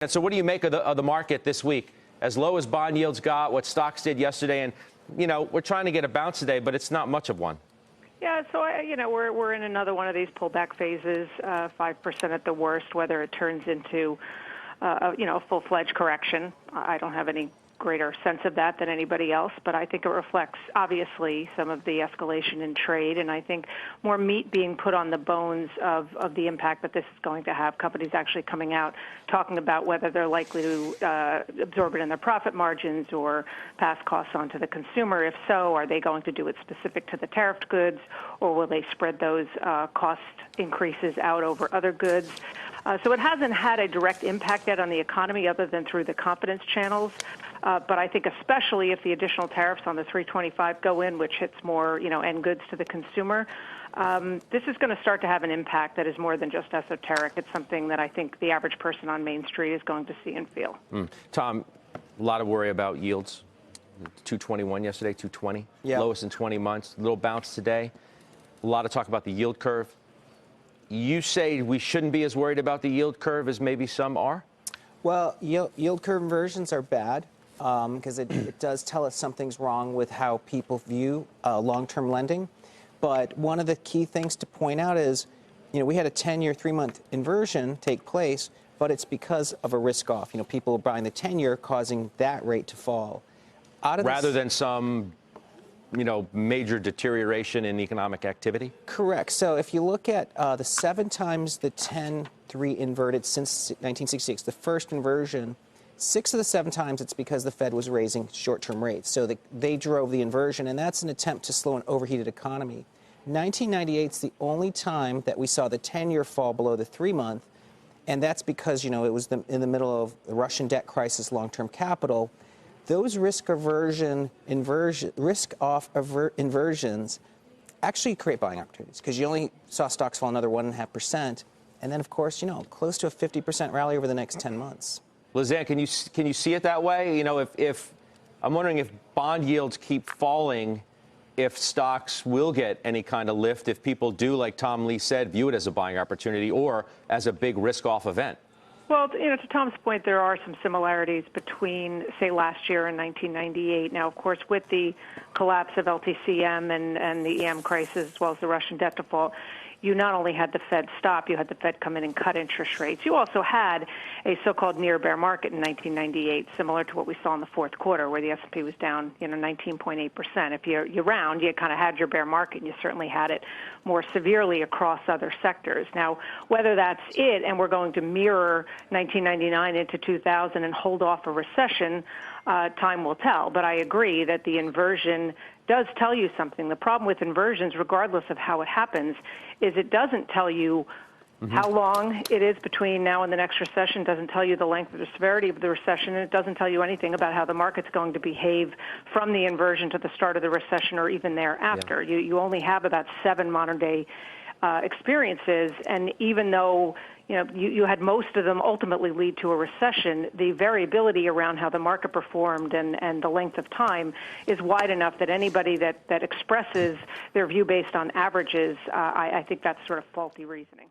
And so what do you make of the market this week? As low as bond yields got, what stocks did yesterday, and, you know, we're trying to get a bounce today, but it's not much of one. Yeah, so, we're in another one of these pullback phases, 5% at the worst, whether it turns into, a full-fledged correction. I don't have any greater sense of that than anybody else, but I think it reflects, obviously, some of the escalation in trade, and I think more meat being put on the bones of the impact that this is going to have. Companies actually coming out talking about whether they're likely to absorb it in their profit margins or pass costs on to the consumer. If so, are they going to do it specific to the tariffed goods, or will they spread those cost increases out over other goods? So it hasn't had a direct impact yet on the economy other than through the confidence channels. But I think especially if the additional tariffs on the 325 go in, which hits more, end goods to the consumer, this is going to start to have an impact that is more than just esoteric. It's something that I think the average person on Main Street is going to see and feel. Tom, a lot of worry about yields. 221 yesterday, 220, lowest in 20 months. Little bounce today. A lot of talk about the yield curve. You say we shouldn't be as worried about the yield curve as maybe some are? Well, yield curve inversions are bad because it does tell us something's wrong with how people view long-term lending. But one of the key things to point out is, we had a 10-year, 3-month inversion take place, but it's because of a risk-off. People buying the 10-year causing that rate to fall. Rather than some major deterioration in economic activity? Correct. So if you look at the 7 times the 10-3 inverted since 1966, the first inversion, 6 of the 7 times it's because the Fed was raising short-term rates. So they drove the inversion, and that's an attempt to slow an overheated economy. 1998 is the only time that we saw the 10-year fall below the 3-month, and that's because, it was in the middle of the Russian debt crisis, long-term capital. Those risk-off inversions actually create buying opportunities because you only saw stocks fall another 1.5%, and then, of course, close to a 50% rally over the next 10 months. Liz Ann, can you see it that way? If I'm wondering if bond yields keep falling, if stocks will get any kind of lift, if people do, like Tom Lee said, view it as a buying opportunity or as a big risk-off event. Well, to Tom's point, there are some similarities between, say, last year and 1998. Now, of course, with the collapse of LTCM and the EM crisis, as well as the Russian debt default, you not only had the Fed stop, you had the Fed come in and cut interest rates. You also had a so-called near bear market in 1998, similar to what we saw in the fourth quarter, where the S&P was down, 19.8%. If you round, you kind of had your bear market, and you certainly had it more severely across other sectors. Now, whether that's it, and we're going to mirror 1999 into 2000 and hold off a recession, time will tell. But I agree that the inversion does tell you something. The problem with inversions, regardless of how it happens, is it doesn't tell you how long it is between now and the next recession, doesn't tell you the length of the severity of the recession, and it doesn't tell you anything about how the market's going to behave from the inversion to the start of the recession or even thereafter. Yeah. You only have about 7 modern-day experiences, and even though you had most of them ultimately lead to a recession, the variability around how the market performed and the length of time is wide enough that anybody that expresses their view based on averages, I think that's sort of faulty reasoning.